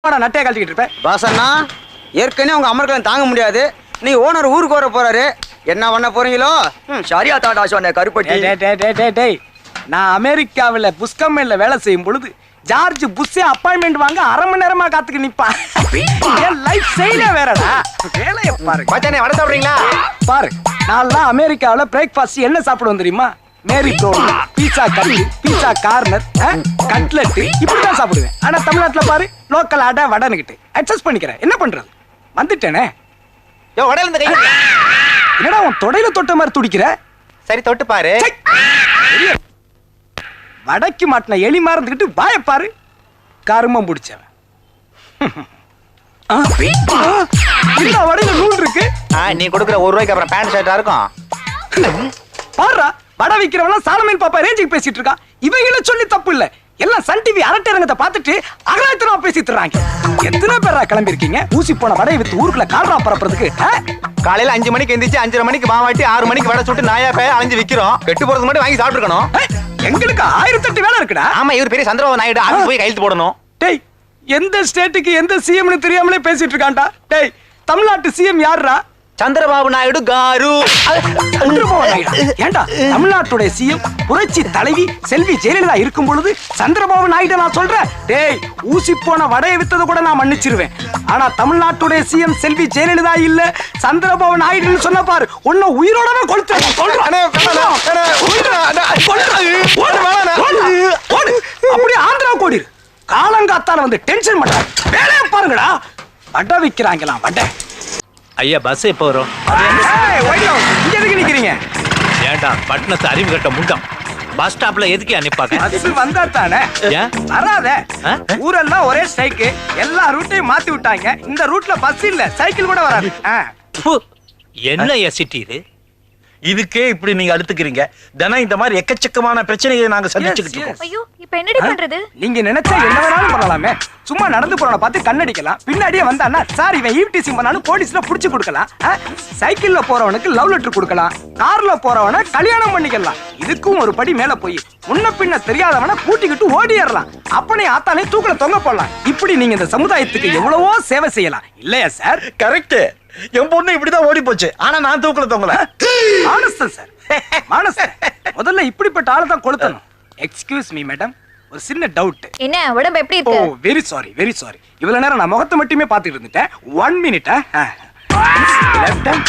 நட்டையை கழட்டிக்கிட்டு இருப்பேன். பாசண்ணா ஏற்கனவே உங்க அமர்களை தாங்க முடியாது. நீ ஓனர் ஊருக்கு வர போறாரு, என்ன பண்ண போறீங்களோ? சரியா தாண்டா சொன்ன கருப்பட்டி. நான் அமெரிக்காவில் புஷ்கம்பெனில வேலை செய்யும் பொழுது ஜார்ஜ் புஷ்ஷே அப்பாயின்மெண்ட் வாங்க 1/2 மணி நேரமா காத்துக்கு நிப்பான். லைஃப் செய்யல வேறடா. வேலையை பாரு. மச்சானே வடை சாப்பிடுறீங்களா? பாரு, நான்லாம் அமெரிக்காவில் பிரேக்ஃபாஸ்ட் என்ன சாப்பிடுவோம் தெரியுமா? மேரி டோல், pizza Hut, pizza corner, cutlet இப்படிதான் சாப்பிடுவேன். ஆனா தமிழ்நாட்டுல பாரு, லோக்கல் அடை வடைன்னுகிட்டு அட்ஜஸ்ட் பண்ணிக்கிறேன். என்ன பண்றது? வந்துட்டேனே. என்னடா உன் தொடையில தொட்ட மாதிரி துடிக்கிற? சரி தொட்டு பாரு. வடைக்கு மாட்டின எலி மறந்துக்கிட்டு வாய பாரு. கருமம் பிடிச்சவன். வடையில நூல் இருக்கு. நீ கொடுக்குற 1 ரூபாய்க்கு அப்புறம் பேண்ட் ஷர்ட்டா இருக்கும். பாரு, வடை விக்கிறவன் சாலமேன் பாப்பா ரேஞ்சுக்கு பேசிட்டு இருக்கான். இவங்கள சொல்லி தப்பு இல்ல. எல்லாம் சன் டிவி அரட்டை ரங்கத்தை பார்த்துட்டு அகலாயத்தனமா பேசிட்டு இருக்காங்க. எத்தனை பேரா கிளம்பி இருக்கீங்க ஊசி போன வடையை வித்து ஊருக்குள்ள கால்ரா பரப்புறதுக்கு? காலையில 5 மணிக்கு எந்திரிச்சு 5:30 மணிக்கு மாவாட்டி 6 மணிக்கு வடை சுட்டு நாயா பேய அலைஞ்சு விக்கிறோம். கெட்டு போறதுக்கு மட்டும் வாங்கி சாப்பிட்டுக்கணும். எங்களுக்கு 1008 வேலை இருக்குடா. ஆமா, இவர் பெரிய சந்திரபாபு நாயுடு. அது போய் கையெழுத்து போடணும். டேய், எந்த ஸ்டேட்டுக்கு எந்த சிஎம்னு தெரியாமலே பேசிட்டு இருக்கான்டா. டேய், தமிழ்நாட்டு சிஎம் யாருடா? சந்திரபாபு நாயுடு காரு. ஏண்டா தமிழ்நாட்டுடைய சிஎம் புரட்சி தலைவி செல்வி ஜெயலலிதா இருக்கும் பொழுது சந்திரபாபு நாயுடு நான் சொல்றேன். டேய், ஊசி போன வடையை வித்தது கூட நான் மன்னிச்சிருவேன். ஆனா தமிழ்நாட்டுடைய சிஎம் செல்வி ஜெயலலிதா இல்ல சந்திரபாபு நாயுடுன்னு சொன்ன பாரு, உன்னை உயிரோடவே கொளுத்துறேன். அப்படியே ஆந்திரா கோடி காலங்காத்தால வந்து டென்ஷன் பண்ற வேலையை பாருங்கடா. வடை விக்கிறாங்களாம் வடை. ஐயா பஸ் எப்போ வரும்? இங்க எதுக்கு நிக்கிறீங்க? ஏண்டா பட்டணத்து அறிவு கட்ட முண்டம். பஸ் ஸ்டாப்ல எதுக்கு அனுப்பாங்க? பஸ் வந்தா தானே. வராத. ஊரெல்லாம் ஒரே ஸ்ட்ரைக், எல்லா ரூட்டையும் மாத்தி விட்டாங்க. இந்த ரூட்ல பஸ் இல்ல, சைக்கிள் கூட வராது. என்ன சிட்டி இது? இதுக்கே இப்படி நீங்க அழுத்துக்கிறீங்க. தினம் இந்த மாதிரி எக்கச்சக்கமான பிரச்சனைகளை நாங்க சந்திச்சுக்கிட்டு இருக்கோம். ஐயோ, இப்போ என்னடி பண்றது? நீங்க நினைச்சா என்ன வேணாலும் பண்ணலாமே. சும்மா நடந்து போறவன பார்த்து கண்ணடிக்கலாம். பின்னாடியே வந்தானா சார் இவன் ஈவ்டீசிங் பண்ணானு போலீஸ்ல புடிச்சு கொடுக்கலாம். சைக்கிள்ல போறவனுக்கு லவ் லெட்டர் கொடுக்கலாம். கார்ல போறவன கல்யாணம் பண்ணிக்கலாம். இதுக்கும் ஒரு படி மேல போய் முன்ன பின்ன தெரியாதவன கூட்டிக்கிட்டு ஓடிடலாம். அப்பனே ஆத்தாலே தூக்கல தொங்க போடலாம். இப்படி நீங்க இந்த சமுதாயத்துக்கு எவ்வளவோ சேவை செய்யலாம் இல்லையா சார்? கரெக்ட். என் பொண்ணு இப்படிதான் ஓடி போச்சு. ஆனா நான் தூக்கல தொங்கல. மானஸ்தன் சார், மானஸ்தன். முதல்ல இப்படிப்பட்ட ஆளை தான் கொளுத்தணும். எக்ஸ்கியூஸ் மீ மேடம், ஒரு சின்ன டவுட். என்ன உடம்பு எப்படி இருக்கு? ஓ வெரி சாரி, வெரி சாரி. இவ்வளவு நேரம் நான் முகத்தை மட்டுமே பார்த்துட்டு இருந்துட்டேன். 1 minute. Left hand,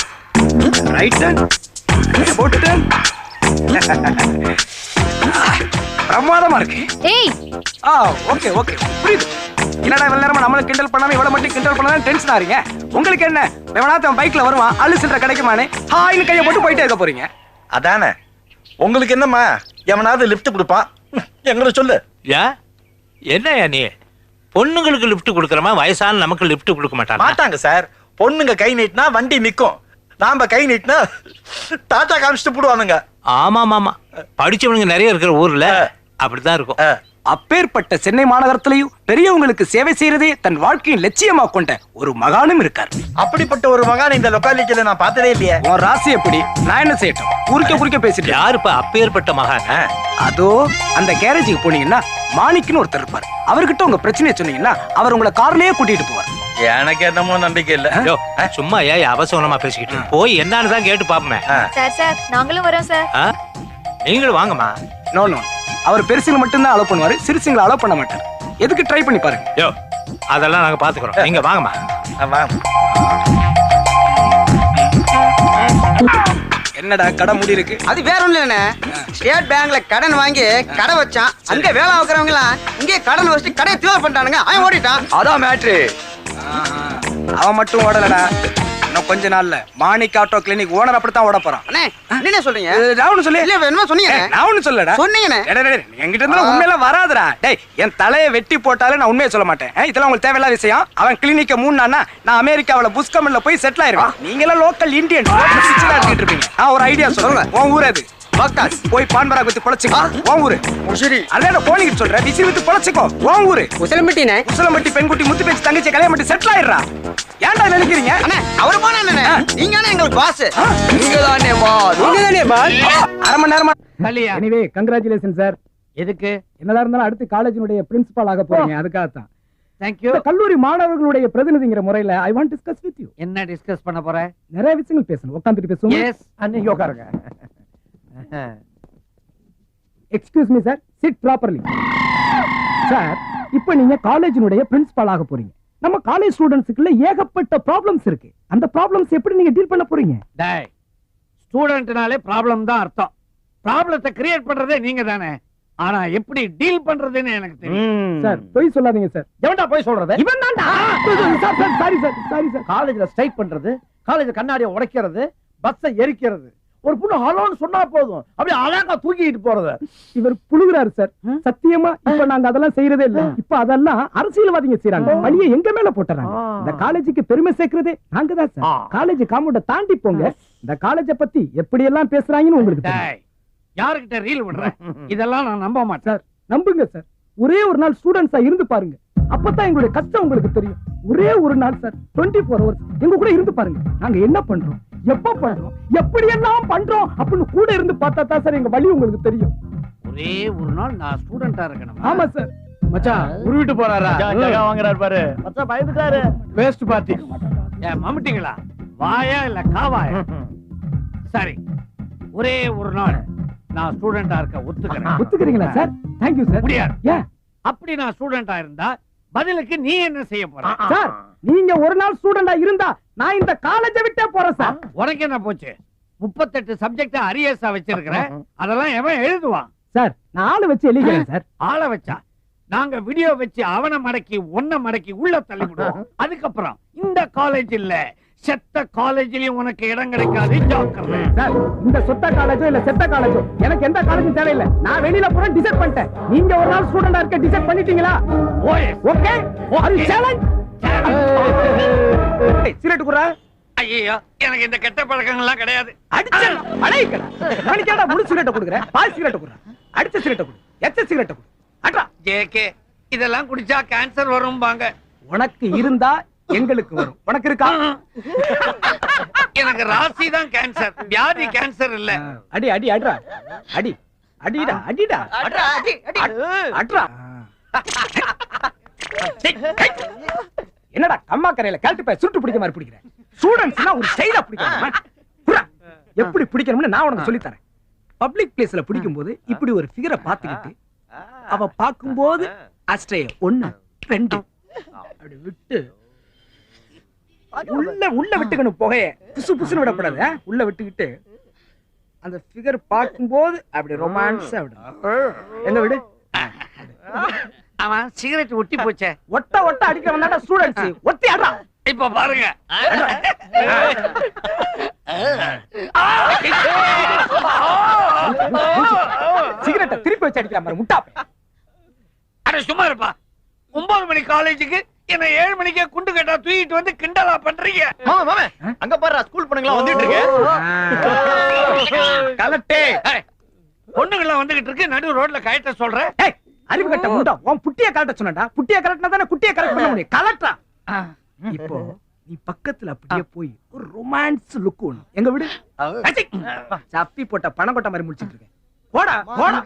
right hand, about turn. பிரமாதமா இருக்கு. ஏய், ஓகே ஓகே, புரியுது. என்னடா இவ்வளவு நேரமா நம்மள கிண்டல் பண்ணாம இவ்வளவு மட்டும் கிண்டல் பண்ணாம டென்ஷன் ஆறீங்க? உங்களுக்கு என்ன, எவனாச்சும் பைக்ல வருவான், அள்ளு சில்லற கிடைக்குமானே ஹாய்னு கையை போட்டு போயிட்டே இருக்க போறீங்க. அதானே. உங்களுக்கு என்னம்மா, எவனாவது லிஃப்ட் கொடுப்பான், எங்களை சொல்லு. என்ன நீ பொண்ணுங்களுக்கு லிஃப்ட் கொடுக்கறமா? வயசான நமக்கு லிஃப்ட் கொடுக்க மாட்டாங்க சார். பொண்ணுங்க கை நீட்டினா வண்டி நிக்கும். நாம கை நீட்டினா டாட்டா காமிச்சிட்டு போடுவானுங்க. ஆமா ஆமா, படிச்சவனுங்க நிறைய இருக்கிற ஊர்ல அப்படிதான் இருக்கும். அப்பேற்பட்ட சென்னை மாநகரத்திலையும் பெரியவங்களுக்கு சேவை செய்யறதே தன் வாழ்க்கையின் லட்சியமா கொண்ட ஒரு மகானும் இருக்கார். அப்படிப்பட்ட ஒரு மகான் இந்த லொக்காலிட்டியில நான் பார்த்ததே இல்லையே. உன் ராசி எப்படி? நான் என்ன செய்யட்டும்? குறுக்க பேசிட்டு யாருப்பா அப்பேற்பட்ட மகான்? அதோ அந்த கேரேஜுக்கு போனீங்கன்னா மாணிக்குன்னு ஒருத்தர் இருப்பார். அவர்கிட்ட உங்க பிரச்சனையை சொன்னீங்கன்னா அவர் உங்களை கார்லயே கூட்டிட்டு போவார். எனக்கு என்னமோ நம்பிக்கை இல்ல. சும்மா ஏன் அவசரமா பேசிக்கிட்டு போய் என்னன்னு தான் கேட்டு பாப்போமே. சார் நாங்களும் வரோம் சார். நீங்களும் வாங்கம்மா. நோ நோ, அவர் பெருசுங்க மட்டும்தான் அலோவ் பண்ணுவாரு, சிறுசுங்களை அலோவ் பண்ண மாட்டார். எதுக்கு ட்ரை பண்ணி பாருங்க. அதெல்லாம் நாங்க பாத்துக்கிறோம், நீங்க வாங்கம்மா. என்னடா கடை மூடி இருக்கு? அது வேற ஒண்ணும் இல்லண்ணே. ஸ்டேட் பேங்க்ல கடன் வாங்கி கடை வச்சான். அங்க வேலை பார்க்கறவங்க எல்லாம் இங்கே கடன் வச்சுட்டு கடையை தீவிர பண்ணிட்டானுங்க. அவன் ஓடிட்டான். அதான் மேட்ரு. அவன் மட்டும் ஓடலடா. இன்னும் கொஞ்ச நாள்ல மாணிக் ஆட்டோ கிளினிக் ஓனர் அப்படித்தான் ஓட போறான். அண்ணே என்ன சொல்றீங்க? நான் ஒண்ணு சொல்லி இல்ல என்ன சொன்னீங்க? நான் ஒண்ணு சொல்லடா. சொன்னீங்கண்ணே. என்கிட்ட இருந்தா உண்மையில வராதுடா. டேய், என் தலையை வெட்டி போட்டாலே நான் உண்மையை சொல்ல மாட்டேன். இதெல்லாம் உங்களுக்கு தேவையில்லாத விஷயம். அவன் கிளினிக்க மூணானா நான் அமெரிக்காவில புஷ்கம்பெனில போய் செட்டில் ஆயிருவேன். நீங்க எல்லாம் லோக்கல் இந்தியன் எடுத்துட்டு இருப்பீங்க. நான் ஒரு ஐடியா சொல்றேன். உன் ஊர் அது பக்காஸ். போய் பான்பரா குத்தி பொழைச்சுக்கோ. உன் ஊரு முசிறி. அதான் போனிட்டு சொல்றேன். விசிறி வித்து பொழைச்சுக்கோ. உன் ஊரு உசலம்பட்டினே. உசலம்பட்டி பெண்குட்டி முத்து பேச்சு தங்கச்சி கல்யாணம் பண்ணி செட்டில் ஆயிடுறா. ஏன்டா நினைக்கிறீங்க? அண்ணே அவர் போனா என்ன? நீங்க தானே எங்களுக்கு பாஸ். நீங்க தானே பாஸ். நீங்க தானே பாஸ். 1/2 மணி நேரமா கல்லியா. Anyway congratulation sir. எதுக்கு? என்னடா இருந்தாலும் அடுத்து காலேஜினுடைய பிரின்சிபால் ஆக போறீங்க, அதுக்காக தான். Thank you. இந்த கல்லூரி மாணவர்களுடைய பிரதிநிதிங்கிற முறையில I want discuss with you. என்ன டிஸ்கஸ் பண்ண போற? நிறைய விஷயங்கள் பேசணும். உட்கார்ந்துட்டு பேசுவோம். எஸ். நீங்க உட்காருங்க. Excuse me sir, sit properly. Sir, இப்போ நீங்க காலேஜினுடைய பிரின்சிபால் ஆக போறீங்க. நம்ம காலேஜ் ஸ்டூடண்ட்ஸ்க்குள்ள ஏகப்பட்ட ப்ராப்ளம்ஸ் இருக்கு. அந்த ப்ராப்ளம்ஸ் எப்படி நீங்க டீல் பண்ண போறீங்க? டேய், ஸ்டூடண்ட்னாலே ப்ராப்ளம் தான் அர்த்தம். ப்ராப்ளத்தை கிரியேட் பண்றதே நீங்க தானே. ஆனா எப்படி டீல் பண்றதுன்னு எனக்கு தெரியும். சார், போய் சொல்லாதீங்க சார். எவன்டா போய் சொல்றது? இவன் தான்டா. Sir sir sorry sir sorry sir. காலேஜ்ல ஸ்ட்ரைக் பண்றது, காலேஜ் கண்ணாடியை உடைக்கிறது, பஸ்ஸை எரிக்கிறது. ஒரு பொண்ணு ஹலோன்னு சொன்னா போதும், அப்படியே அழகா தூக்கிட்டு போறது. இவர் புழுகுறாரு சார். சத்தியமா இப்ப நாங்க அதெல்லாம் செய்யறதே இல்ல. இப்ப அதெல்லாம் அரசியல்வாதிங்க செய்யறாங்க. பழிய எங்க மேல போட்டுறாங்க. இந்த காலேஜுக்கு பெருமை சேர்க்கறதே நாங்க தான் சார். காலேஜ் காம்பவுண்ட தாண்டி போங்க. இந்த காலேஜ பத்தி எப்படி எல்லாம் பேசுறாங்கன்னு உங்களுக்கு தெரியும். யாருக்கிட்ட ரீல் விடுற? இதெல்லாம் நான் நம்ப மாட்டேன் சார். நம்புங்க சார். ஒரே ஒரு நாள் ஸ்டூடெண்ட்ஸா இருந்து பாருங்க. அப்பதான் எங்களுடைய கஷ்டம் உங்களுக்கு தெரியும். ஒரே ஒரு நாள் சார், 24 hours எங்க கூட இருந்து பாருங்க. நாங்க என்ன பண்றோம், எப்ப பண்றோம், எப்படி எல்லாம் பண்றோம் அப்படின்னு கூட இருந்து பார்த்தா தான் சார் எங்க வழி உங்களுக்கு தெரியும். ஒரே ஒரு நாள் நான் ஸ்டூடெண்டா இருக்கணும். ஆமா சார். மச்சான் உருவிட்டு போறாரா? வாங்குறாரு பாரு. மச்சான் பயந்துட்டாரு. Waste party. ஏன் மம்மிட்டீங்களா? வாயா இல்ல காவாயா? சரி, ஒரே ஒரு நாள் நான் ஸ்டூடெண்டா இருக்க ஒத்துக்கிறேன். ஒத்துக்கிறீங்களா சார்? Thank you sir. முடியாது. ஏன் அப்படி நான் ஸ்டூடெண்டா இருந்தா பதிலுக்கு நீ என்ன செய்ய போற? சார், நீங்க ஒரு நாள் ஸ்டூடெண்டா இருந்தா நான் இந்த காலேஜை விட்டே போறேன் சார். உனக்கு என்ன போச்சு? 38 சப்ஜெக்ட் அரியர்ஸா வச்சிருக்கிறேன். அதெல்லாம் எவன் எழுதுவான்? சார், நான் ஆளு வச்சு எழுதிக்கிறேன் சார். ஆளை வச்சா நாங்க வீடியோ வச்சு அவனை மடக்கி ஒன்ன மடக்கி உள்ள தள்ளி விடுவோம். அதுக்கப்புறம் இந்த காலேஜ் இல்ல, செத்த காலேஜ்லயும் உனக்கு இடம் கிடைக்காது. ஜாக்கிரதை. சார், இந்த சொத்த காலேஜோ இல்ல செத்த காலேஜோ எனக்கு எந்த காலேஜும் தேவையில்லை. நான் வெளியில போறேன் டிசைட் பண்ணிட்டேன். நீங்க ஒரு நாள் ஸ்டூடெண்டா இருக்க டிசைட் பண்ணிட்டீங்களா? Okay. Are you challenge? Cigarette குறா. ஐயோ, எனக்கு இந்த கெட்ட பழக்கங்கள்லாம் கிடையாது. அடிச்ச அடைக்கடா. மணிக்கடா முழு சிகரெட் குடுக்குறேன். பால் சிகரெட் குறா. அடிச்ச சிகரெட் குடு. எச்ச சிகரெட் குடு. அட்ரா. ஜேகே, இதெல்லாம் குடிச்சா கேன்சர் வரும்பாங்க. உனக்கு இருந்தா எங்களுக்கு வரும். உனக்கு இருக்கா? எனக்கு ராசி தான் கேன்சர், வியாதி கேன்சர் இல்ல. அடி அடி அட்ரா. அடி அடிடா அடிடா. அட்ரா, அடி, அடி. அட்ரா. என்னடா கம்மா கரையில கழட்டு போய் சுட்டு பிடிக்க மாதிரி பிடிக்கிறேன். ஸ்டூடண்ட்ஸ்னா ஒரு ஸ்டைலா பிடிக்கணும். எப்படி பிடிக்கணும்னு நான் உனக்கு சொல்லி தரேன். பப்ளிக் பிளேஸ்ல பிடிக்கும் போது இப்படி ஒரு ஃபிகரை பாத்துக்கிட்டு அவ பாக்கும்போது அஸ்ட்ரே 1 2 அப்படி விட்டு உள்ள விட்டுக்கணும். புகைய புசு புசுன்னு விடக்கூடாது. உள்ள விட்டுக்கிட்டு அந்த ஃபிகர் பார்க்கும்போது அப்படி ரொமான்ஸ் அப்படி எங்க விடு. அவன் சிகரெட் ஒட்டி போச்சே. ஒட்ட ஒட்ட அடிக்க வந்தாடா ஸ்டூடண்ட்ஸ். ஒத்தி ஆடுறா. இப்ப பாருங்க. சிகரெட்டை திருப்பி வச்சு அடிக்கிற மாதிரி முட்டா. அட சும்மா இருப்பா. 9 மணி காலேஜுக்கு என்ன 7 மணிக்கே குண்டு கட்டா தூக்கிட்டு வந்து கிண்டலா பண்றீங்க. மாமா அங்க பாரு, ஸ்கூல் பொண்ணுங்களா வந்துட்டு இருக்கு. கலட்டே. பொண்ணுங்களா வந்துகிட்டு இருக்கு, நடு ரோட்ல கயட்ட சொல்ற. அறிவு கட்ட முண்டா. உன் புட்டிய கலட்ட சொன்னடா. புட்டிய கலட்டினா தானே குட்டிய கரெக்ட் பண்ண முடியும். கலட்டா. இப்போ நீ பக்கத்துல அப்படியே போய் ஒரு ரொமான்ஸ் லுக் ஒண்ணு எங்க விடு. சப்பி போட்ட பணம் கொட்ட மாதிரி முடிச்சிட்டு இருக்கேன். போடா போடா.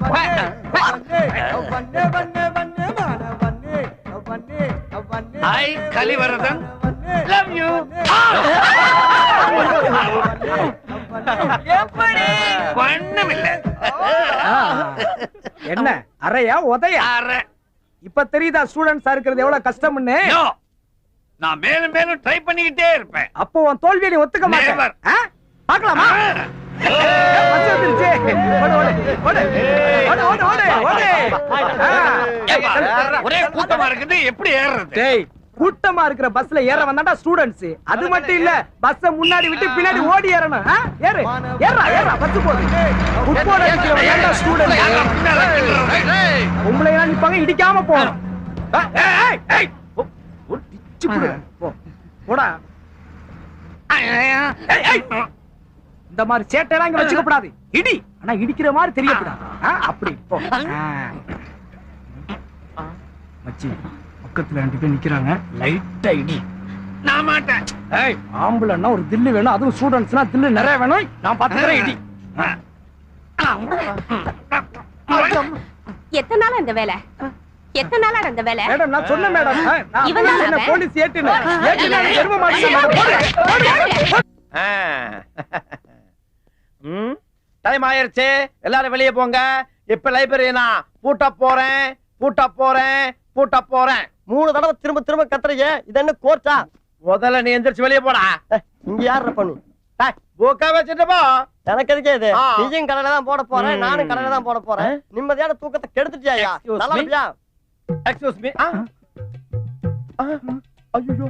ஐ கலிவரதன் லவ் யூ. எப்படி ஒண்ணுமில்ல. என்ன அறையா உதையா? அரை. இப்ப தெரியுதா ஸ்டூடெண்ட்ஸா இருக்கிறது எவ்வளவு கஷ்டம்னு? நான் மேலும் மேலும் ட்ரை பண்ணிக்கிட்டே இருப்பேன். அப்போ உன் தோல்வியை நீ ஒத்துக்க மாட்டே. பார்க்கலாமா? ஒரே கூட்டமா இருக்குது, எப்படி ஏறுறது? கூட்டமா இருக்கிற பஸ்ல ஏற வந்தாடா ஸ்டூடண்ட்ஸ். அது மட்டும் இல்ல, பஸ்ஸ முன்னாடி விட்டு பின்னாடி ஓடி ஏறணும். ஏறு ஏறா ஏறா பஸ் போடு. உட்போட இருக்கிறவங்க ஸ்டூடண்ட்ஸ். உங்களை எல்லாம் நிப்பாங்க, இடிக்காம போறோம். போடா. இந்த மாதிரி சேட்டையெல்லாம் இங்க வச்சுக்க கூடாது. இடி, ஆனா இடிக்கிற மாதிரி தெரியக்கூடாது. அப்படி போ. மச்சி, பக்கத்துல 2 பேர் நிக்கிறாங்க. லைட்டா இடி. நான் மாட்டேன். ஆம்பளைன்னா ஒரு தில்லு வேணும். அதுவும் ஸ்டூடண்ட்ஸ்னா தில்லு நிறைய வேணும். நான் பாத்துக்கிறேன். இடி. எத்தனை நாளா இந்த வேலை? எத்தனை நாளா அந்த வேலை? மேடம் நான் சொன்னேன் மேடம் நான் இவன் தானா சொன்ன அவன்? போலீஸ் ஏட்டுனேன் எரும மாட்டேன் டைம் ஆயிருச்சு, எல்லாரும் வெளியே போங்க. இப்ப லைப்ரரி நான் பூட்ட போறேன். 3 தடவை திரும்ப திரும்ப கத்துறீங்க. இது என்ன கோர்ட்டா? முதல்ல நீ எந்திரிச்சு வெளியே போடா. இங்க யார பண்ணு? புக்கா வச்சுட்டு போ. எனக்கு எதுக்கு இது? ஆ. நீயும் கடையில தான் போட போறேன், நானும் கடையில தான் போட போறேன். நிம்மதியான தூக்கத்தை கெடுத்துட்டியா? Excuse நல்லா me. இருப்பியா? Excuse me. ஐயோ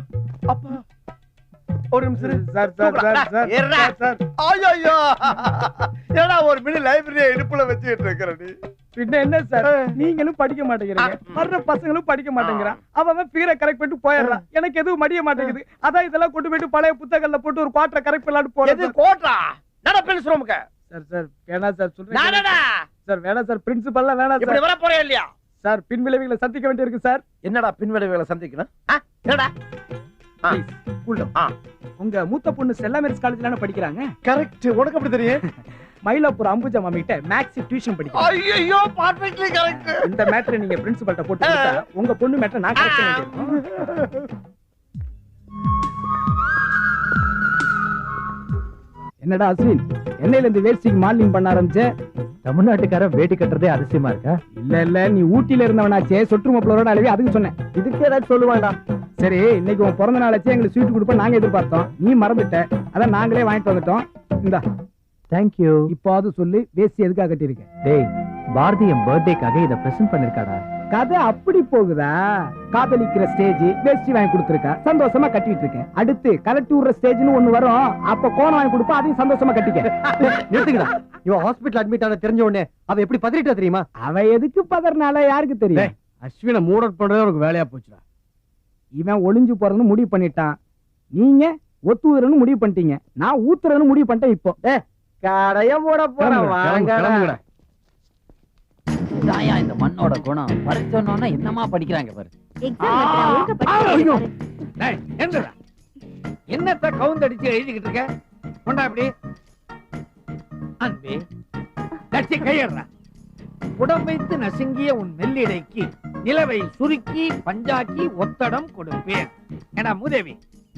அப்பா, ஒரு நிமிஷம் சார் ஐயோ, ஏடா ஒரு மினி லைப்ரரியை இடுப்புல வச்சுட்டு இருக்கிற நீ? பின்ன என்ன சார், நீங்களும் படிக்க மாட்டேங்கிறீங்க, வர்ற பசங்களும் படிக்க மாட்டேங்கிறான். அவன் ஃபிகரை கரெக்ட் பண்ணிட்டு போயிடுறான். எனக்கு எதுவும் மடிய மாட்டேங்குது. அதான் இதெல்லாம் கொண்டு போயிட்டு பழைய புத்தகங்கள்ல போட்டு ஒரு குவார்டரை கரெக்ட் பண்ணலாம்னு எது போறது. கோட்டா? நட பிரின்ஸ் ரூமுக்கு. சார் வேணாம் சார், சொல்றேன் நானடா சார், வேணாம் சார், பிரின்சிபல்லாம் வேணாம் இப்படி சார். வர போறே இல்லையா? சார் பின் விளைவுகளை சந்திக்க வேண்டியிருக்கு சார். என்னடா பின்விளைவுகளை சந்திக்கணும்? என்னடா Please, cool down. உங்க மூத்த பொண்ணு செல்லா மேரிஸ் காலேஜ்ல படிக்கிறாங்க. கரெக்ட். உனக்கு எப்படி தெரியும்? மயிலாப்பூர் அம்புஜா மாமி கிட்ட மேக்ஸ் டியூஷன் படிக்கிறாங்க. ஐயோ பர்ஃபெக்ட்லி கரெக்ட். இந்த மேட்டரை நீங்க பிரின்சிபல்ட்ட போட்டு கொடுத்தா உங்க பொண்ணு மேட்டரை நான் கரெக்ட் பண்ணிடுறேன். என்னடா அஸ்வின், என்னையில இருந்து வேஸ்டிங் மாடலிங் பண்ண ஆரம்பிச்சே? தமிழ்நாட்டுக்கார வேட்டி கட்டுறதே அதிசயமா இருக்கா? இல்ல நீ ஊட்டில இருந்தவனாச்சே, சொட்டு மாப்பிளோட அளவே அதுக்கு சொன்னேன். இதுக்கு ஏதாச்சும் சொல்லுவாண்டா? சரி, இன்னைக்கு உன் பிறந்த நாளாச்சே, எங்களுக்கு ஸ்வீட் கொடுப்ப நாங்க எதிர்பார்த்தோம். நீ மறந்துட்ட, அதான் நாங்களே வாங்கிட்டு வந்துட்டோம். இந்தா தேங்க்யூ. இப்பாவது சொல்லு, வேஸ்டி எதுக்காக கட்டியிருக்க? டேய், பாரதி என் பர்த்டேக்காக இதை பிரசன்ட் பண்ணிருக்காடா. கதை அப்படி போகுதா? காதலிக்கிற ஸ்டேஜ் வேஸ்டி வாங்கி கொடுத்துருக்கா, சந்தோஷமா கட்டிட்டு இருக்கேன். அடுத்து கலட்டி விடுற ஸ்டேஜ்னு ஒண்ணு வரும், அப்ப கோணம் வாங்கி கொடுப்பா, அதையும் சந்தோஷமா கட்டிக்க. நிறுத்துக்கடா. இவன் ஹாஸ்பிடல் அட்மிட் ஆன தெரிஞ்ச உடனே அவ எப்படி பதறிட்டா தெரியுமா? அவ எதுக்கு பதறனால யாருக்கு தெரியும்? அஸ்வினை மூட் அவுட் பண்றதே உனக்கு வேலையா போச்சுடா. இவன் ஒளிஞ்சு போறதுன்னு முடிவு பண்ணிட்டான். நீங்க ஒத்துறன்னு முடிவு பண்ணிட்டீங்க. நான் ஊத்துறன்னு முடிவு பண்ணிட்டேன். இப்போ கடைய போட போறேன். கிளம்புங்கடா. இதாயா இந்த மண்ணோட குணம். படிச்சோன்னா என்னமா படிக்கிறாங்க பாரு. என்னத்த கவுந்தடிச்சு எழுதிக்கிட்டு இருக்க? கொண்டா இப்படி. அன்பே, கட்சி கையறா. உடம்பைத்து நசுங்கிய உன் மெல்லிடைக்கு நிலவை சுருக்கி பஞ்சாக்கி ஒத்தடம் கொடுப்பேன். ஏடா மூதேவி,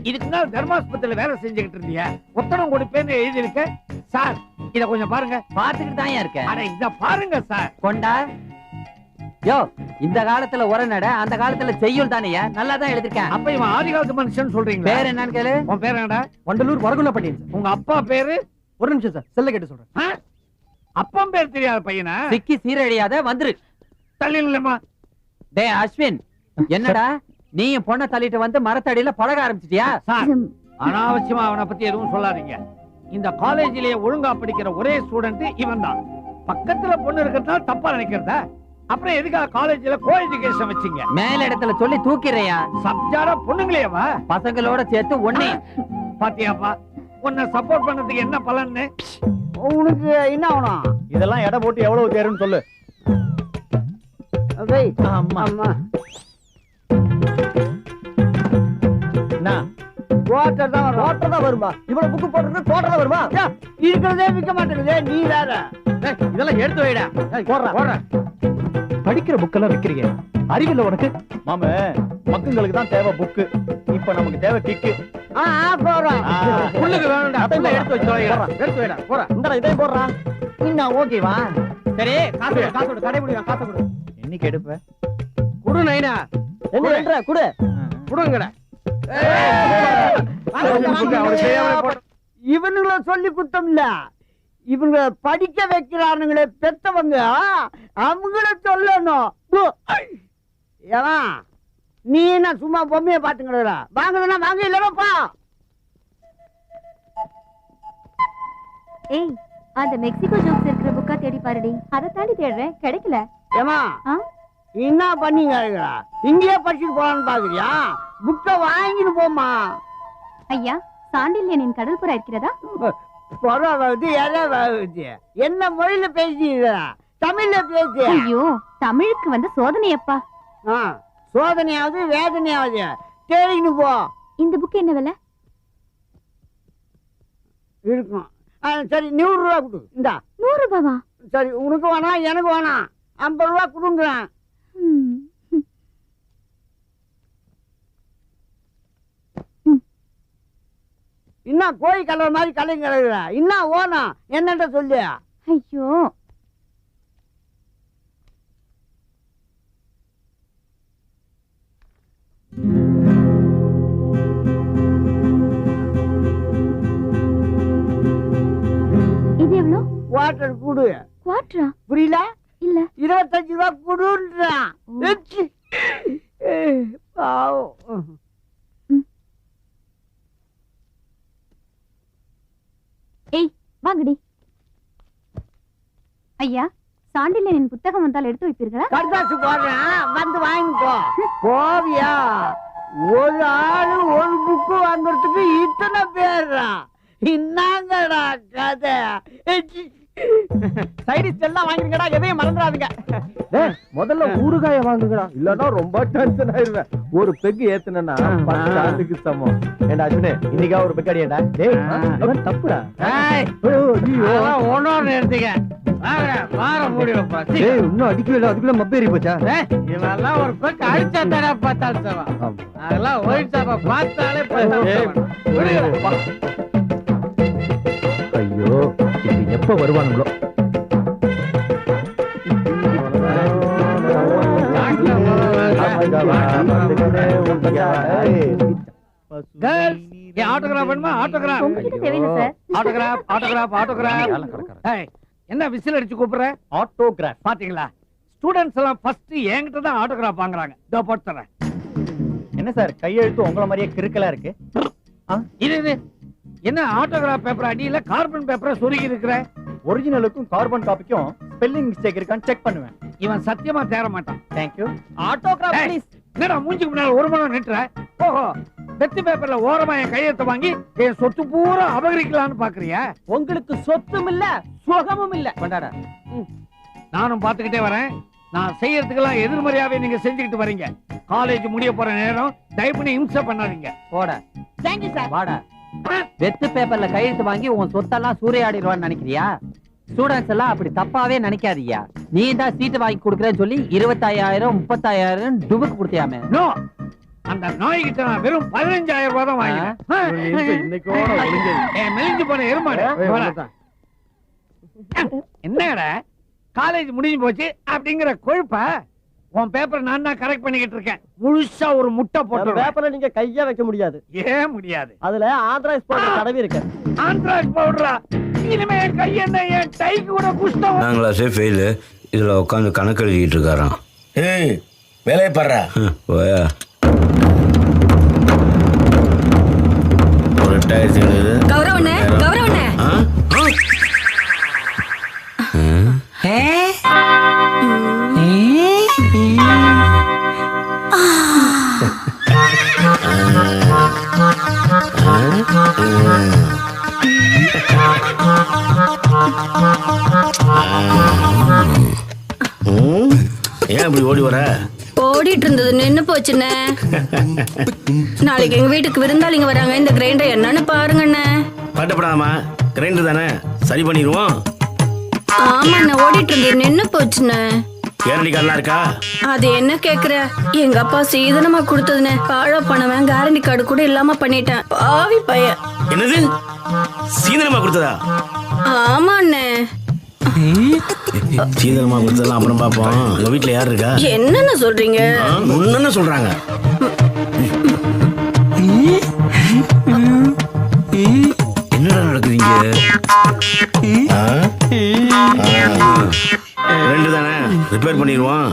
இதுக்கு நாள் தர்மாஸ்பத்திரியில வேலை செஞ்சுக்கிட்டு இருந்தியா? ஒத்தடம் கொடுப்பேன்னு எழுதியிருக்க. சார், இத கொஞ்சம் பாருங்க. பாத்துக்கிட்டு தான் இருக்க. அட இத பாருங்க சார். கொண்டா. யோ, இந்த காலத்துல உரநட, அந்த காலத்துல செய்யுள் தானேயா? நல்லா தான் எழுதிருக்கேன். அப்ப இவன் ஆதி காலத்து மனுஷன் சொல்றீங்களா? பேர் என்னன்னு கேளு. உன் பேர் என்னடா? வண்டலூர் வரகுண பட்டியல். உங்க அப்பா பேரு? ஒரு நிமிஷம் சார், செல்ல கேட்டு சொல்றேன். ஆ? அப்பன் பேர் தெரியாத பையனா? சிக்கி சீரழியாத வந்துரு. தள்ளி இல்லம்மா. டேய் அஸ்வின், என்னடா நீயும் பொண்ணை தள்ளிட்டு வந்து மரத்தடியில பழக ஆரம்பிச்சிட்டியா? சார், அனாவசியமா அவனை பத்தி எதுவும் சொல்லாதீங்க. இந்த காலேஜிலேயே ஒழுங்கா படிக்கிற ஒரே ஸ்டூடெண்ட் இவன் தான். பக்கத்துல பொண்ணு இருக்கிறதுனால தப்பா நினைக்கிறதா? அப்புறம் எதுக்காக காலேஜ்ல கோ எஜுகேஷன் வச்சீங்க? மேல இடத்துல சொல்லி தூக்கிறையா? சப்ஜாரா பொண்ணுங்களேவா? பசங்களோட சேர்த்து ஒண்ணே. பாத்தியாப்பா, உன்னை சப்போர்ட் பண்ணதுக்கு என்ன பலன்னு? உனக்கு என்ன ஆகணும்? இதெல்லாம் எடை போட்டு எவ்வளவு தேருன்னு சொல்லு. ஆமா. என்ன? குவார்டர் தான் வருமா? இவ்வளவு புக்கு போட்டு குவார்டர் தான் வருமா? இருக்கிறதே விற்க மாட்டேங்குதே, நீ வேற. இதெல்லாம் எடுத்து வைடா. போடுற படிக்கிற புக்கெல்லாம் வைக்கிறீங்க, அறிவில்ல உனக்கு? மாம, மக்களுக்கு தான் தேவை புக்கு, இப்ப நமக்கு தேவை கிக்கு. போறோம். புள்ளுக்கு வேணும்டா. புள்ள எடுத்து வச்சு தொலைடா. எடுத்து வைடா. போற. இந்த இதே போடுறா. இன்னும் ஓகேவா? சரி, காசு கொடு. கடை முடியும், காசு கொடு. என்னைக்கு எடுப்ப? குடு நைனா. என்ன பண்ற? குடு. குடுங்கடா. இவனுங்கள சொல்லி குத்தம் இல்ல, இவங்க படிக்க வைக்கிறானுங்களே பெத்தவங்க, அவங்கள சொல்லணும். ஏவா, நீ என்ன சும்மா பொம்மையை பாத்துக்கிற? வாங்குதுன்னா வாங்க, இல்லப்பா. ஏய், அந்த மெக்சிகோ ஜோக்ஸ் இருக்கிற புக்கா தேடி பாருடி. அதை தாண்டி தேடுறேன், கிடைக்கல. ஏமா, என்ன பண்ணீங்க? இங்கேயே படிச்சுட்டு போலான்னு பாக்குறியா? புக்க வாங்கிட்டு போமா. ஐயா, சாண்டில்யனின் கடல் புறா இருக்கிறதா? பரவாகுது, எதாவது என்ன மொழியில பேசுறீங்க? தமிழ்ல பேசு. ஐயோ, தமிழுக்கு வந்து சோதனையப்பா. சோதனையாவது வேதனையாவது தேடின்னு போ. இந்த புக் என்ன விலை? இருக்கும். சரி, 100 ரூபா கொடு. இந்தா. 100 ரூபாவா? சரி, உனக்கு வேணாம், எனக்கு வேணாம். 50 ரூபா கொடுங்குறேன். இன்னும் கோழி கலர் மாதிரி கலையும் கிடக்குற இன்னும் ஓனா என்னன்ற சொல்லு. ஐயோ இது எவ்வளோ? வாட்டர் குடு. குவாட்ரா? புரியல? இல்ல 25 ரூபா குடுன்றான். எச்சி. பாவம். ஏய் வாங்கடி. ஐயா சாண்டில்யனின் புத்தகம் வந்தால் எடுத்து வைப்பீர்களா? கடுதாசு போடுறேன் வந்து வாங்கிக்கோ. போவியா? ஒரு ஆளு ஒரு புக்கு வாங்குறதுக்கு இத்தனை பேர்ரா. என்னங்கடா கதை? சைடிஸ் எல்லாம் வாங்கிருங்கடா, எதையும் மறந்துடாதீங்க. முதல்ல ஊறுகாய வாங்குங்கடா, இல்லன்னா ரொம்ப டென்ஷன் ஆயிருவேன். ஒரு பெக் ஏத்துனா 10 ஆண்டுக்கு சமம். ஏண்டா அர்ஜுனே, இன்னைக்கா ஒரு பெக் அடியடா. டேய் அவன் தப்புடா. ஒன்னொன்னு எடுத்துக்க. டேய் இன்னும் அடிக்கல, அதுக்குள்ள மப்பேறி போச்சா? இவெல்லாம் ஒரு பக்கம் அடிச்சாத்தாடா பார்த்தாலும் சவா. அதெல்லாம் ஒயிட் சாப்பா பார்த்தாலே ஐயோ இது எப்ப வருவானுங்களோ. ஆட்டோகிராஃப் வேணுமா? ஆட்டோகிராஃப் உங்ககிட்ட தேவையில்லை சார். Autograph autograph autograph. ஏய், என்ன விசில் அடிச்சு கூப்பிடுற? ஆட்டோகிராஃப் பாத்தீங்களா, ஸ்டூடெண்ட்ஸ் எல்லாம் ஃபர்ஸ்ட் என்கிட்ட தான் ஆட்டோகிராஃப் வாங்குறாங்க. இதோ போட்டு தரேன். என்ன சார் கையெழுத்து உங்கள மாதிரியே கிறுக்கலா இருக்கு? இது என்ன ஆட்டோகிராஃப் பேப்பர் அடியில கார்பன் பேப்பரை சொருகி இருக்கிற? ஒரிஜினலுக்கும் கார்பன் காப்பிக்கும் ஸ்பெல்லிங் மிஸ்டேக் இருக்கான்னு செக் பண்ணுவேன். இவன் சத்தியமா தேர மாட்டான். Thank you. Autograph please. என்னடா மூஞ்சிக்கு முன்னால ஒரு மணி நிட்டுற? ஓஹோ, வெத்து பேப்பர்ல ஓரமா என் கையெழுத்து வாங்கி என் சொத்து பூரா அபகரிக்கலாம்னு பாக்குறியா? உங்களுக்கு சொத்தும் இல்ல சுகமும் இல்ல. கொண்டாடா. நானும் பாத்துக்கிட்டே வரேன். நான் செய்யறதுக்கெல்லாம் எதிர்மறையாவே நீங்க செஞ்சுக்கிட்டு வரீங்க. காலேஜ் முடிய போற நேரம் தயவு பண்ணி இம்சை பண்ணாதீங்க. போட தேங்க்யூ சார். வாடா. வெத்து பேப்பர்ல கையெழுத்து வாங்கி உன் சொத்தெல்லாம் சூறையாடிடுவான்னு நினைக்கிறியா? ஸ்டூடெண்ட்ஸ் எல்லாம் அப்படி தப்பாவே நினைக்காதீயா. நீ தான் சீட்டு வாங்கி கொடுக்கறேன்னு சொல்லி 25,000 35,000 டுபுக்கு கொடுத்தியாமே. நோ, அந்த நாய்கிட்ட நான் வெறும் 15,000 ரூபாய் தான் வாங்கினேன். இன்னைக்கோட மெலிஞ்சு போன எருமாடு. என்னடா காலேஜ் முடிஞ்சு போச்சு அப்படிங்கிற கொழுப்ப உன் பேப்பர் நான் தான் கரெக்ட் பண்ணிக்கிட்டு இருக்கேன். முழுசா ஒரு முட்டை போட்டு பேப்பர்ல நீங்க கையா வைக்க முடியாது. ஏன் முடியாது? அதுல ஆந்திராஸ் பவுடர் தடவி இருக்கு. ஆந்திராஸ் பவுடரா? இனிமே என் கை என்ன என் டைக்கு கூட குஷ்டம். நாங்களாசே ஃபெயிலு, இதுல உட்காந்து கணக்கு எழுதிட்டு இருக்காராம். ஏய் வேலையை பாடுறா. போயா ஒரு டயர் கௌரவண்ணே கௌரவண்ணே. ஏன் இப்படி ஓடி வர? ஓடிட்டு இருந்தது நின்னு போச்சுண்ணே. நாளைக்கு எங்க வீட்டுக்கு விருந்தாளிங்க வராங்க. இந்த கிரைண்டர் என்னன்னு பாருங்கண்ணே. பட்டப்படாமா, கிரைண்டர் தானே, சரி பண்ணிடுவோம். ஆமாண்ணே, ஓடிட்டு இருந்தது நின்னு போச்சுண்ணே. கேரண்டி கார்டெலாம் இருக்கா? அது என்ன கேக்குற? எங்க அப்பா சீதனமா கொடுத்ததுண்ணே. பாழா பணவன் கேரண்டி கார்டு கூட இல்லாம பண்ணிட்டேன். பாவி பையன். என்னது சீதனமா கொடுத்ததா? ஆமாண்ணே. சீதனமா கொடுத்ததெல்லாம் அப்புறம் பாப்போம். உங்க வீட்டுல யாரு இருக்கா? என்னென்ன சொல்றீங்க? ஒன்னு சொல்றாங்க. என்னடா நடக்குதுங்க? ரெண்டு தானே, ரிப்பேர் பண்ணிடுவோம்.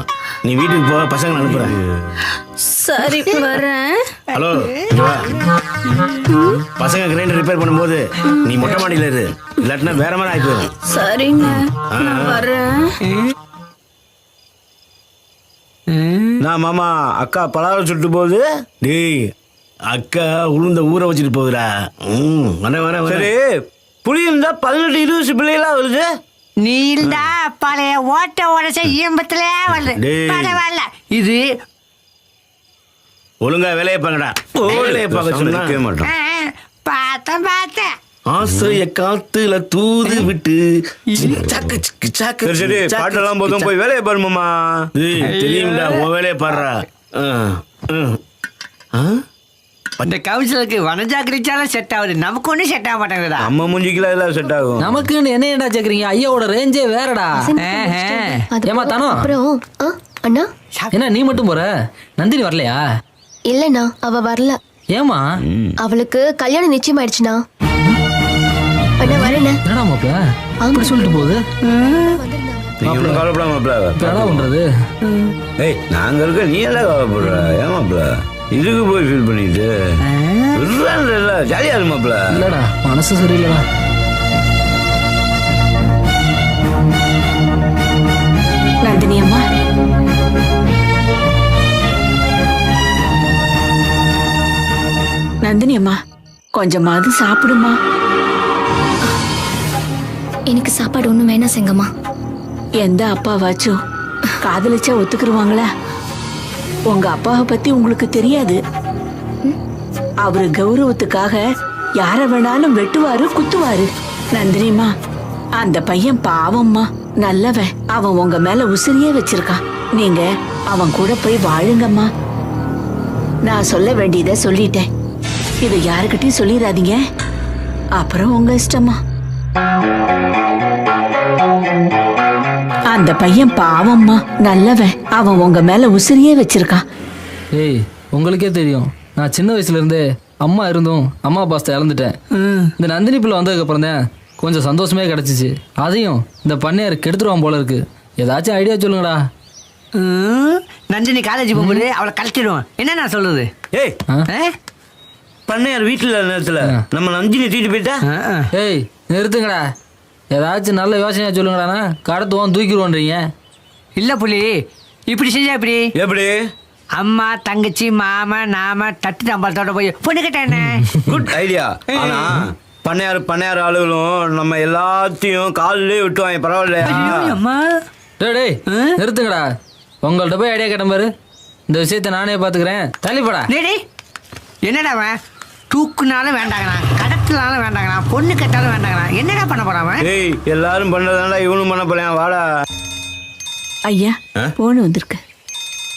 நீ வீட்டுக்கு போ, பசங்க அனுப்புறேன். சரி வரேன். ஹலோ, இங்க வா. பசங்க கிரைண்டர் ரிப்பேர் பண்ணும்போது நீ மொட்டை மாடியில இரு, இல்லாட்டினா வேற மாதிரி ஆகி போயிடும். சரிங்க, நான் வரேன். நான் மாமா அக்கா பலாரம் சுட்டு போகுது. டேய், அக்கா உளுந்த ஊற வச்சுட்டு போகுதுடா. வரேன். சரி, புளி இருந்தா 18-20 பிள்ளைகளா வருது. நீல்டா பழைய ஓட்ட உடச்ச ஈம்பத்துல வருது. பரவாயில்ல, இது ஒழுங்கா வேலையை பாங்கடா. வேலையை பார்க்க சொல்லிருக்கவே மாட்டோம். பார்த்தேன். ஆசைய காத்துல தூது விட்டு சரி பாட்டெல்லாம் போதும், போய் வேலையை பாருமாமா. தெரியும்டா, உன் வேலையை பாடுறா. இந்த கவுன்சிலுக்கு வனஜா கிடைச்சாலும் செட் ஆகுது, நமக்கு ஒன்றும் செட் ஆக மாட்டேங்குதுடா. நம்ம மூஞ்சிக்கெல்லாம் எல்லாம் செட் ஆகும். நமக்குன்னு என்ன கேக்குறீங்க? ஐயாவோட ரேஞ்சே வேறடா. ஏமா தானோ அப்புறம் அண்ணா என்ன நீ மட்டும் போற? நந்தினி வரலையா? இல்லண்ணா, அவ வரல. ஏமா? அவளுக்கு கல்யாணம் நிச்சயம் ஆயிடுச்சுண்ணா. அண்ணா வரேண்ணா. என்னடா மாப்பிள அப்படி சொல்லிட்டு போகுது? நீ ஒன்றும் கவலைப்படாம மாப்பிள. இப்ப என்ன பண்றது? ஏய் நாங்க இருக்க நீ எல்லாம் கவலைப்படுற? ஏன் மாப்பிள இதுக்கு போய் ஃபீல் பண்ணிட்டு இல்ல ஜாலியா இருக்கு மாப்பிள. இல்லடா மனசு சரியில்லடா. நந்தினி அம்மா, நந்தினி அம்மா கொஞ்சமாவது சாப்பிடுமா. எனக்கு சாப்பாடு ஒண்ணும் வேணாம் செங்கம்மா. எந்த அப்பாவாச்சும் காதலிச்சா ஒத்துக்குருவாங்களா? உங்க அப்பாவை பத்தி உங்களுக்கு தெரியாது. அவரு கௌரவத்துக்காக யார வேணாலும் வெட்டுவாரு, குத்துவாரு. நந்தினிமா, அந்த பையன் பாவம்மா, நல்லவன். அவன் உங்க மேல உசிரியே வச்சிருக்கான். நீங்க அவன் கூட போய் வாழுங்கம்மா. நான் சொல்ல வேண்டியதை சொல்லிட்டேன். இதை யாருக்கிட்டையும் சொல்லிடாதீங்க. அப்புறம் உங்க இஷ்டமா. அந்த பையன் பாவம்மா, நல்லவன். அவன் உங்க மேல உசிரியே வச்சிருக்கான். ஏய் உங்களுக்கே தெரியும், நான் சின்ன வயசுல இருந்தே அம்மா இருந்தும் அம்மா பாஸ்தை இழந்துட்டேன். இந்த நந்தினி பிள்ளை வந்ததுக்கு அப்புறம் தான் கொஞ்சம் சந்தோஷமே கிடைச்சிச்சு. அதையும் இந்த பண்ணையார் கெடுத்துருவான் போல இருக்கு. ஏதாச்சும் ஐடியா சொல்லுங்கடா. நந்தினி காலேஜ் போகும்போது அவளை கழிச்சிடுவான். என்ன நான் சொல்றது? ஏய் பண்ணையார் வீட்டுல நேரத்துல நம்ம நந்தினி தூக்கிட்டு போயிட்டா. ஏய் நிறுத்துங்கடா. ஏதாச்சும் நல்ல யோசனையா சொல்லுங்கடாண்ணா. கடத்துவோம் தூக்கிடுவோன்றீங்க. இல்ல புலி, இப்படி செஞ்சா இப்படி எப்படி? அம்மா தங்கச்சி மாமா நாம தட்டு தம்பாலத்தோட போய் பொண்ணு கேட்டேன். Good idea. ஆனா பண்ணையார் ஆளுகளும் நம்ம எல்லாத்தையும் காலிலே விட்டுவாங்க. பரவாயில்லையா? அம்மா டேய் நிறுத்துங்கடா. உங்கள்கிட்ட போய் ஐடியா கேட்ட பாரு. இந்த விஷயத்த நானே பாத்துக்கிறேன். தள்ளிப்படா. டேய் என்னடா அவன் தூக்குனாலும் வேண்டாங்கண்ணா, கடத்தினாலும் வேண்டாங்கண்ணா, பொண்ணு கேட்டாலும் வேண்டாங்கண்ணா. என்னடா பண்ண போறான்? ஏய் எல்லாரும் பண்ணதாண்டா இவனும் பண்ண போறேன். வாடா. ஐயா போன் வந்திருக்கு.